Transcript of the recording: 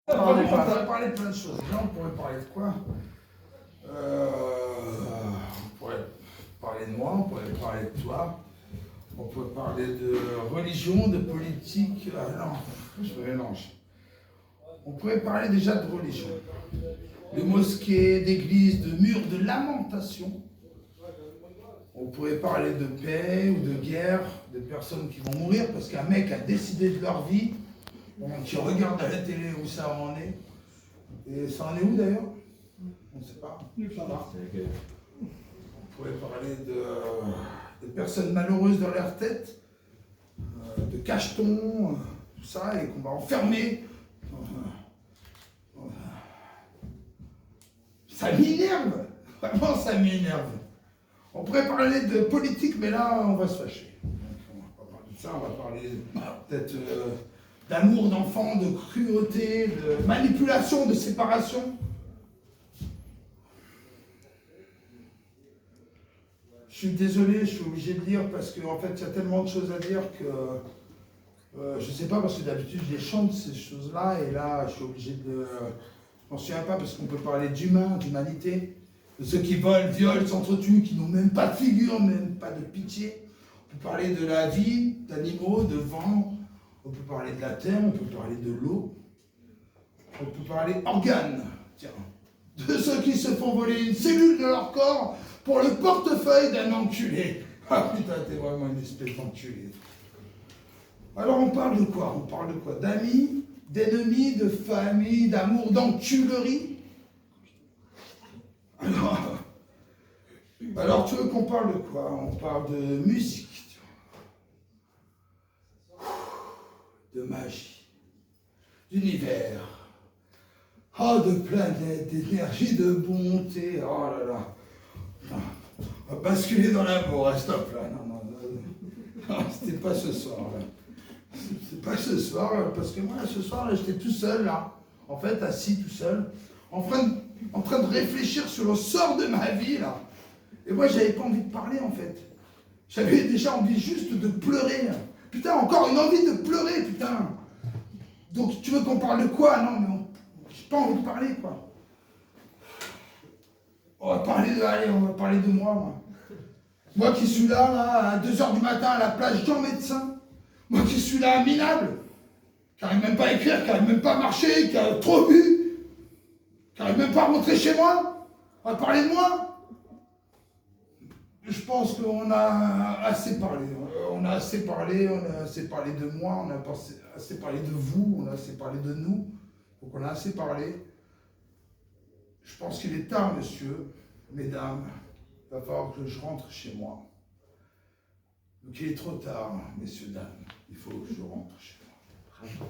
On va parler de plein de choses. Là, on pourrait parler de quoi? On pourrait parler de moi, on pourrait parler de toi, on pourrait parler de religion, de politique. Non, je me mélange. On pourrait parler déjà de religion, de mosquées, d'églises, de murs, de lamentation. On pourrait parler de paix ou de guerre, de personnes qui vont mourir parce qu'un mec a décidé de leur vie, qui regarde à la télé où ça en est. Et ça en est où d'ailleurs? On ne sait pas. On pourrait parler de personnes malheureuses dans leur tête, de cachetons, tout ça, et qu'on va enfermer. Ça m'énerve, vraiment ça m'énerve. On pourrait parler de politique, mais là on va se fâcher. On va pas parler de ça, on va parler peut-être d'amour d'enfant, de cruauté, de manipulation, de séparation. Je suis désolé, je suis obligé de dire parce qu'en fait il y a tellement de choses à dire que je ne sais pas, parce que d'habitude je les chante ces choses-là, et là je suis obligé de. Je m'en souviens pas parce qu'on peut parler d'humain, d'humanité, de ceux qui volent, violent, s'entretuent, qui n'ont même pas de figure, même pas de pitié. On peut parler de la vie, d'animaux, de vent, on peut parler de la terre, on peut parler de l'eau, on peut parler organes, tiens, de ceux qui se font voler une cellule de leur corps pour le portefeuille d'un enculé. Ah putain, t'es vraiment une espèce d'enculé. Alors on parle de quoi? On parle de quoi? D'amis, d'ennemis, de famille, d'amour, d'enculerie. Alors tu veux qu'on parle de quoi? On parle de musique, de magie, d'univers, de planète, d'énergie, de bonté. Oh là là. On va basculer dans l'amour, stop là. Non, c'était pas ce soir là. C'est pas ce soir, parce que moi ce soir là, j'étais tout seul là, en fait assis tout seul, en train de réfléchir sur le sort de ma vie là. Et moi j'avais pas envie de parler en fait. J'avais déjà envie juste de pleurer. Putain, encore une envie de pleurer, putain. Donc tu veux qu'on parle de quoi? Non mais j'ai pas envie de parler quoi. On va parler de moi. Moi qui suis là à 2h du matin à la plage Jean Médecin. Moi qui suis là, minable, qui n'arrive même pas à écrire, qui n'arrive même pas à marcher, qui a trop bu, qui n'arrive même pas à rentrer chez moi, à parler de moi. Je pense qu'on a assez parlé. On a assez parlé de moi, on a assez parlé de vous, on a assez parlé de nous. Donc on a assez parlé. Je pense qu'il est tard, monsieur, mesdames. Il va falloir que je rentre chez moi. Donc il est trop tard, messieurs, dames. Il faut que je rentre chez moi.